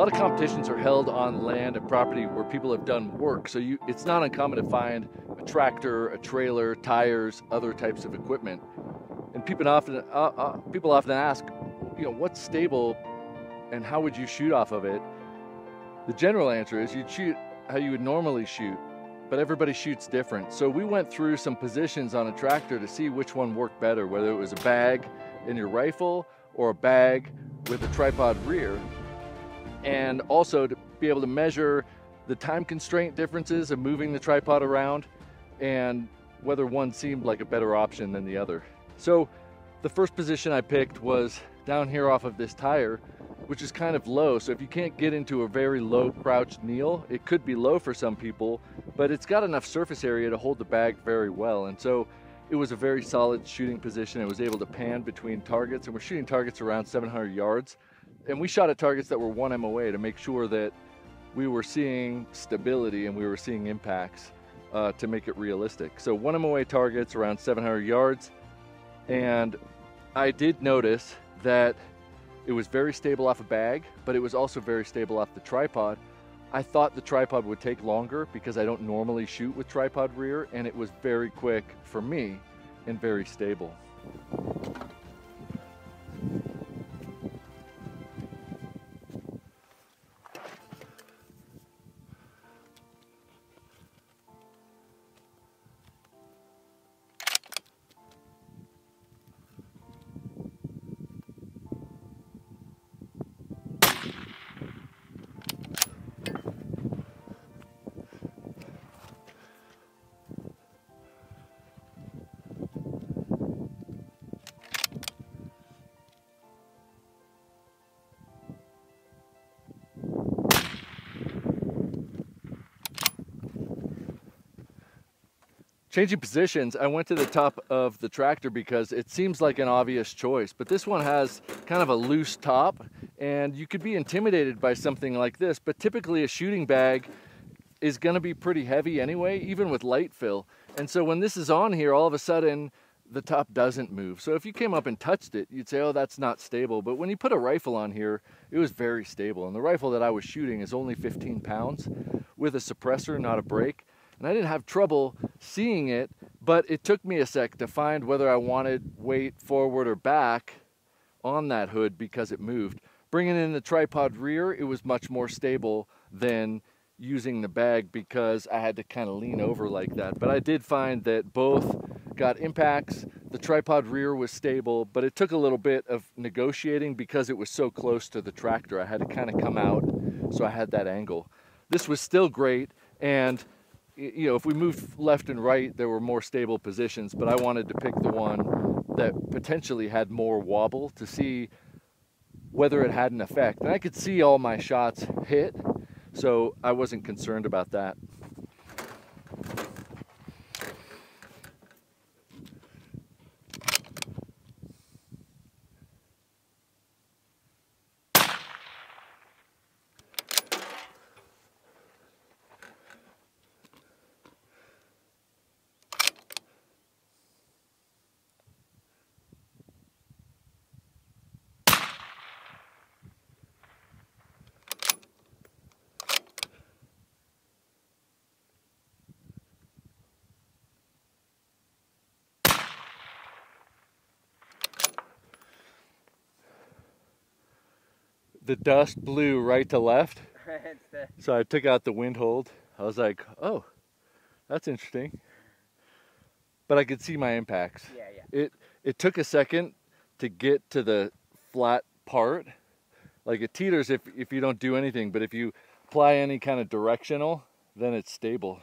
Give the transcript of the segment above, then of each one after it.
lot of competitions are held on land and property where people have done work, so it's not uncommon to find a tractor, a trailer, tires, other types of equipment. And people often ask, what's stable and how would you shoot off of it? The general answer is you'd shoot how you would normally shoot, but everybody shoots different. So we went through some positions on a tractor to see which one worked better, whether it was a bag in your rifle or a bag with a tripod rear, and also to be able to measure the time constraint differences of moving the tripod around and whether one seemed like a better option than the other. So the first position I picked was down here off of this tire, which is kind of low. So if you can't get into a very low crouched kneel, it could be low for some people, but it's got enough surface area to hold the bag very well. And so it was a very solid shooting position. It was able to pan between targets, and we're shooting targets around 700 yards. And we shot at targets that were 1 MOA to make sure that we were seeing stability and we were seeing impacts to make it realistic. So 1 MOA targets around 700 yards. And I did notice that it was very stable off a bag, but it was also very stable off the tripod. I thought the tripod would take longer because I don't normally shoot with tripod rear, and it was very quick for me and very stable. Changing positions, I went to the top of the tractor because it seems like an obvious choice, but this one has kind of a loose top and you could be intimidated by something like this, but typically a shooting bag is gonna be pretty heavy anyway, even with light fill. And so when this is on here, all of a sudden the top doesn't move. So if you came up and touched it, you'd say, oh, that's not stable. But when you put a rifle on here, it was very stable. And the rifle that I was shooting is only 15 pounds with a suppressor, not a brake. And I didn't have trouble seeing it, but it took me a sec to find whether I wanted weight forward or back on that hood because it moved. Bringing in the tripod rear, it was much more stable than using the bag because I had to kind of lean over like that. But I did find that both got impacts. The tripod rear was stable, but it took a little bit of negotiating because it was so close to the tractor. I had to kind of come out, so I had that angle. This was still great, and if we moved left and right, there were more stable positions, but I wanted to pick the one that potentially had more wobble to see whether it had an effect. And I could see all my shots hit, so I wasn't concerned about that. The dust blew right to left, so I took out the wind hold. I was like, oh, that's interesting. But I could see my impacts. Yeah. It took a second to get to the flat part. Like it teeters if you don't do anything, but if you apply any kind of directional, then it's stable.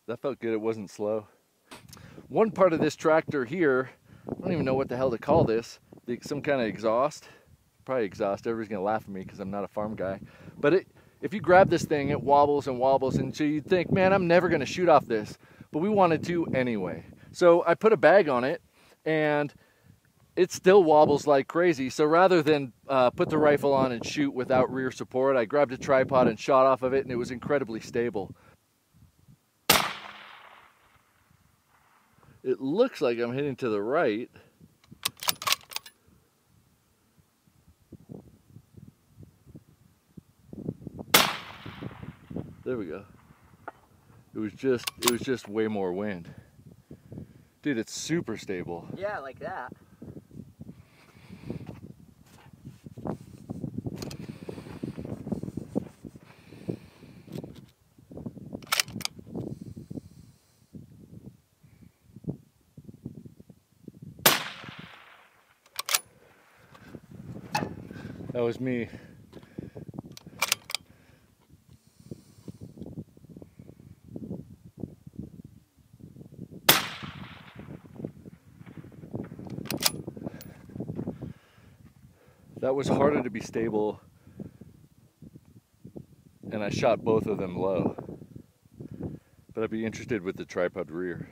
That felt good, it wasn't slow. one part of this tractor here, I don't even know what the hell to call this, some kind of exhaust, probably exhaust. Everybody's gonna laugh at me because I'm not a farm guy, but if you grab this thing, it wobbles and wobbles, and so you'd think, man, I'm never gonna shoot off this, but we wanted to anyway. So I put a bag on it, and it still wobbles like crazy. So rather than put the rifle on and shoot without rear support, I grabbed a tripod and shot off of it, and it was incredibly stable. It looks like I'm hitting to the right. There we go. It was just way more wind. Dude, it's super stable. Yeah, like that. That was me. That was harder to be stable, and I shot both of them low. But I'd be interested with the tripod rear.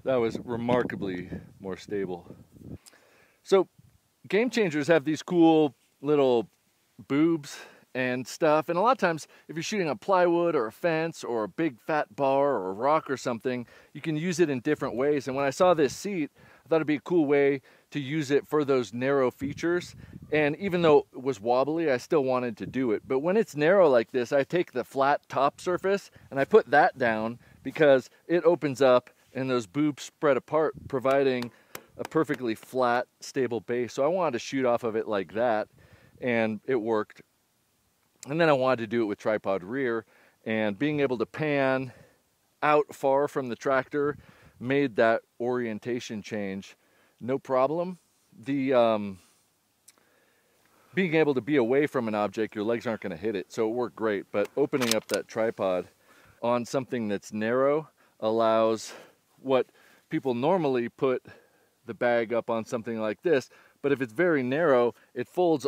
That was remarkably more stable. So game changers have these cool little boobs and stuff, and a lot of times if you're shooting on plywood or a fence or a big fat bar or a rock or something, you can use it in different ways. And when I saw this seat, I thought it'd be a cool way to use it for those narrow features. And even though it was wobbly, I still wanted to do it. But when it's narrow like this, I take the flat top surface and I put that down because it opens up and those boobs spread apart, providing a perfectly flat, stable base. So I wanted to shoot off of it like that, and it worked. And then I wanted to do it with tripod rear, and being able to pan out far from the tractor made that orientation change no problem. The being able to be away from an object, your legs aren't going to hit it, so it worked great. But opening up that tripod on something that's narrow allows what people normally put the bag up on something like this, but if it's very narrow, it folds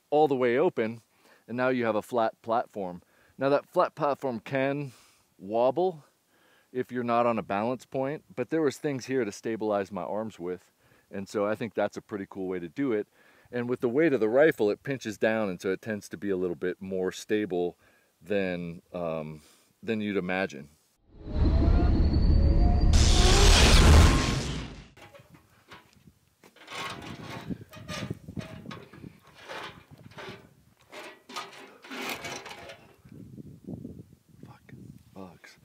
all the way open, and now you have a flat platform. Now that flat platform can wobble if you're not on a balance point, but there was things here to stabilize my arms with, and so I think that's a pretty cool way to do it. And with the weight of the rifle, it pinches down, and so it tends to be a little bit more stable than you'd imagine. Bugs.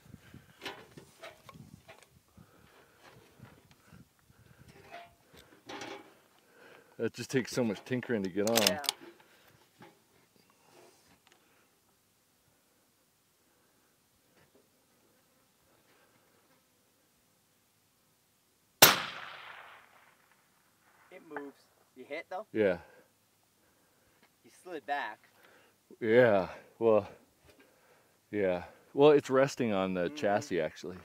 That just takes so much tinkering to get on. Yeah. It moves. You hit though? Yeah. You slid back. Yeah. Well, yeah. Well, it's resting on the chassis actually.